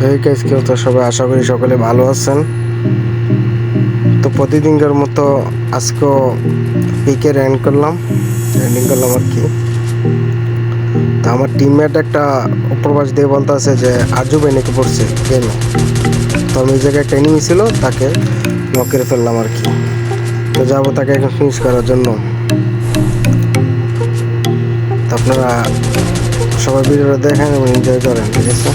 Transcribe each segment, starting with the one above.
তো এই গাইস কি হতো সবাই, আশা করি সকলে ভালো আছেন। তো প্রতিদিনকার মতো আজকেও পিকে র্যান্ডিং করলাম আর কি। তো আমার টিমমেট একটা উপরবাস দিয়ে বলতে আছে যে আজু ভাই নাকি পড়ছে গেমে। তো আমি এই জায়গায় একটা এনিমি ছিল, তাকে নক করে ফেললাম আর কি। তো যাবো তাকে এখন ফিনিশ করার জন্য। তো আপনারা সবাই ভিডিওটা দেখেন এবং এনজয় করেন, ঠিক আছে?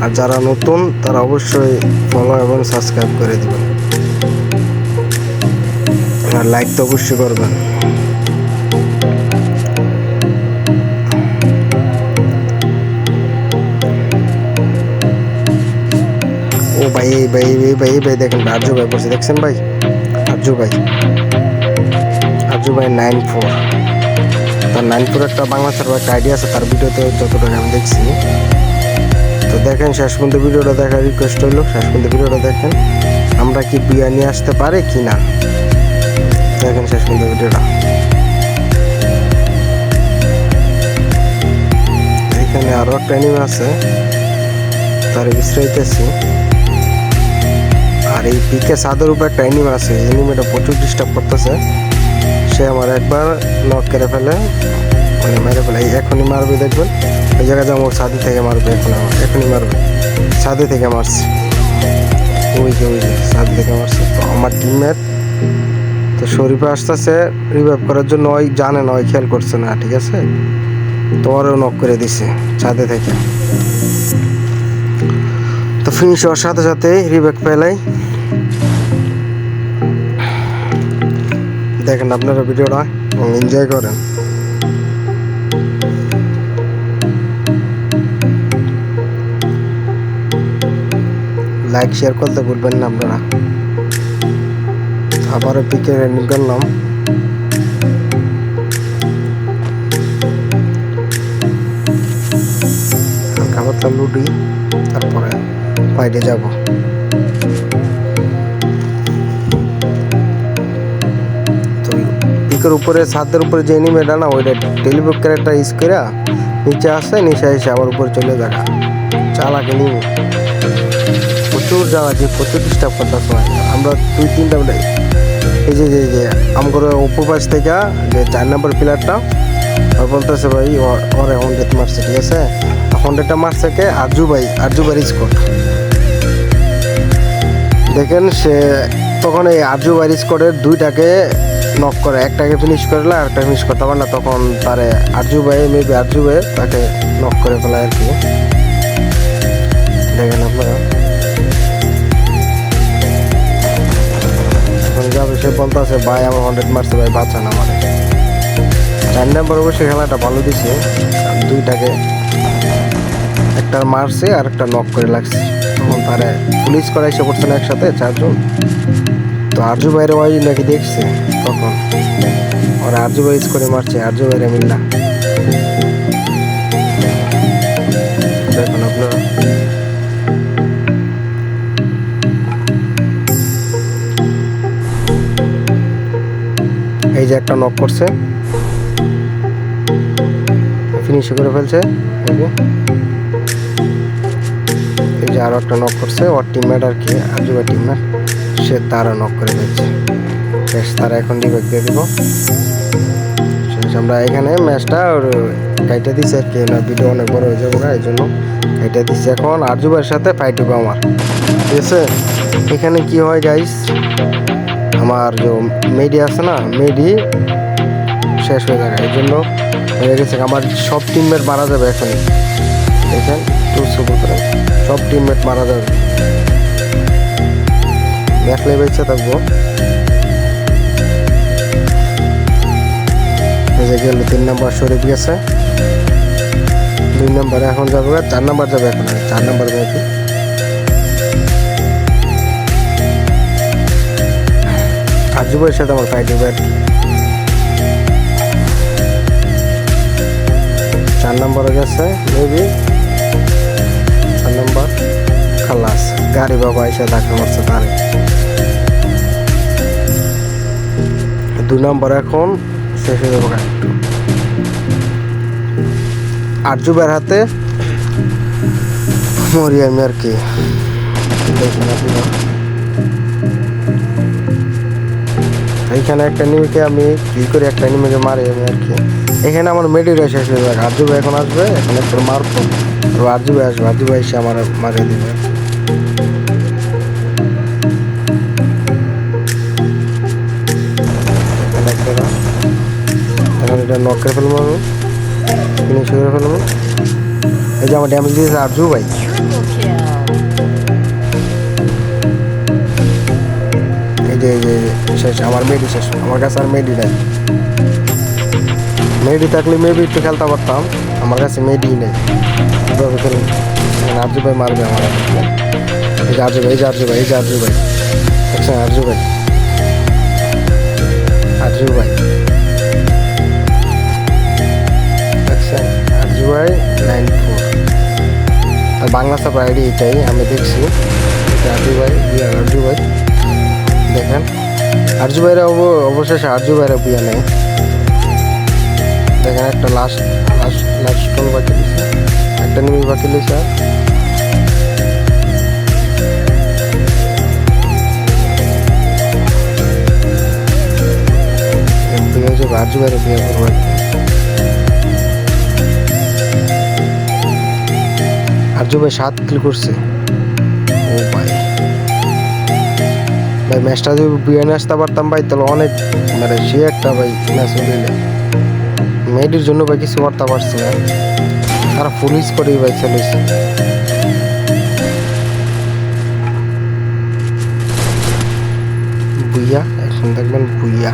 আর যারা নতুন তারা অবশ্যই ফলো এবং সাবস্ক্রাইব করে দিবেন, আর লাইক তো অবশ্যই করবেন। ও ভাই ভাই দেখেন আরজু ভাই পড়ছে, দেখছেন ভাই? আরজু ভাই 94। তার 94 একটা বাংলা সার্ভার একটা আইডিয়া আছে, তার ভিডিওতে যতটুকু আমি দেখছি। তো দেখেন শেষ পর্যন্ত ভিডিওটা দেখার রিকোয়েস্ট হইলো, শেষ পর্যন্ত ভিডিওটা দেখেন। আমরা কি বিয়া নিয়ে আসতে পারে কি না, দেখেন শেষ পর্যন্ত ভিডিওটা। এখানে আরো একটা এনিমি আছে, তার বিশ্রাইতেছি। আর এই পিকে ছাদের উপর একটা এনিমি আছে, এনিমিটা প্রচুর ডিস্টার্ব করতেছে। সে আমার একবার নক করে ফেলে, মানে মেরে ফেলে। এখনই মারবে, দেখবেন ওই জায়গায় যাবো, ছাদে থেকে মারবে। এখনই মারবে, ছাদে থেকে মারছে। ওই যে ছাদ থেকে মারছে। তো আমার টিমমেট তো শরীফে আসতেছে রিভাইভ করার জন্য, ওই জানে না, ওই খেয়াল করছে না, ঠিক আছে? তো ওরও নক করে দিছে ছাদে থেকে। তো ফিনিশ হওয়ার সাথে সাথে রিভাইভ পেলাই। দেখেন আপনারা ভিডিওটা এবং এনজয় করেন। লাইক শেয়ার করতে ভুলবেন না আপনারা। আবারও পিকে র্যান্ডিং করলাম। হালকা পাতলা লুডি, তারপরে বাইরে যাব। তো পিকের উপরে, ছাদের উপরে যে এনিমেটা না, ওইটা টেলিবুক ক্যারেক্টার ইউজ করে নিচে আসে, নিচে এসে আবার উপরে চলে যাবে। চালাকে নিয়ে প্রচুর জ্বালাচ্ছি, প্রচুর ডিস্টার্ব করতেছে। আমরা 2-3টা এই যে আমার উপরপাশ থেকে যে 4 নম্বর প্লেয়ারটা বলতেছে ভাই ওর 100 মারছে, ঠিক আছে? 100টা মারছে কে? আরজু ভাই স্কোর। দেখেন সে তখন এই আরজু ভাই স্কোরের 2টাকে নক করে, একটাকে ফিনিশ করলে আর একটা ফিনিশ করতে পারে না। তখন তারে আরজু ভাই তাকে নক করে ফেলায় আর কি। দেখেন আপনারা যাবে, সে বলতে আছে ভাই আমার 100 মারছে, ভাই বাঁচান আমার। 4 নম্বর অবশ্যই খেলাটা ভালো দিছে, 2টাকে একটা মারছে আর একটা নক করে লাগছে। তখন তারে পুলিশ করা এসে পড়ছে না একসাথে 4 জন। তো আরজু ভাইয়ের ওই নাকি দেখছে, তখন ওরা আরজু ভাই করে মারছে, আরজু ভাইয়ের মিল্লা। দেখুন আপনারা এই যে একটা নক করছে, ফিনিশ করে ফেলছে। এই যে আরো একটা নক করছে, ওর টিমমেট আর কি, আজুবা টিমমেট, সে তারা নক করে ফেলছে। বেশ, তারা এখন রিভাইভ দিয়ে দিব। আমরা এখানে ম্যাচটা কাইটা দিচ্ছি আর কি, না ভিডিও অনেক বড় হয়ে যাবো, এই জন্য কাইটা দিচ্ছি। এখন আরজুবার সাথে ফাইট হবে আমার, ঠিক আছে? এখানে কি হয় গাইস, আমার যে মেডি আছে না, মেডি শেষ হয়ে যাবে, এই জন্য হয়ে গেছে। আমার সব টিমমেট মারা যাবে এখনই, দেখেন সব টিমমেট মারা যাবে। দেখলে বেঁচে থাকবো। এই যে গেল 3 নম্বর শরীফ গেছে, 2 নম্বরে এখন যাবে, 4 নম্বর যাবে এখন, 4 নম্বর যাবে। আজুবের সাথে আমার ফাইট হবে আর কি। 4 নম্বরে গেছে মেবি, 4 নম্বর খালাস। গাড়ি বাবা এসে ধাক্কা মারছে তারে। 2 নম্বর এখন শেষ হয়ে যাবো। একটু আরজুবের হাতে মরি আমি আর কি। দেখেন আপনারা এইখানে একটা এনিমিকে আমি কিল করে একটা এনিমিকে মারি আমি আর কি। এখানে আমার মেডিরা শেষ হয়ে যাবে, আরজু ভাই এখন আসবে, এখন একটা মারবো, আরজু ভাই আসবে, আরজু ভাই এসে আমার মারিয়ে দিবে। এখানে একটা এখন এটা নক করে ফেলবো আমি, ফিনিশ করে ফেলবো। এই যে আমার ড্যামেজ দিয়েছে আরজু ভাই। এই যে শেষ, আমার মেডি শেষ, আমার কাছে আর মেডি নাই। মেডি থাকলে মেবি একটু খেলতে পারতাম, আমার কাছে মেডি নেই। কীভাবে খেলুন? আরজু ভাই মারবে আমার। এই যে আরজু ভাই, এই যে আরজু ভাই, এই যে আরজু ভাই, দেখছেন আরজু ভাই, আরজু ভাই দেখছেন, আরজু ভাই 94। আর বাংলা সাপ আইডি এটাই আমি দেখছি। আরজু ভাই, আরজু ভাই দেখেন, আরজু ভাইরা অবশেষে আরজু ভাইরা বিয়া নেই। দেখেন একটা লাস্ট টোল বাকি দিচ্ছে, একটা নিমি বাকি দিচ্ছে। বিয়ে হয়েছে, আরজু ভাইরা বিয়ে করবো। আরজু ভাই 7 কিল করছে। ও ভাই, ভাই ম্যাচটা যদি বিয়ে নিয়ে আসতে পারতাম ভাই, তাহলে অনেক মানে সে একটা ভাই ম্যাচ হলে। মেয়েটির জন্য ভাই কিছু করতে পারছি না, আর পুলিশ করেই ভাই চলেছে। বুইয়া এখন দেখবেন বুইয়া।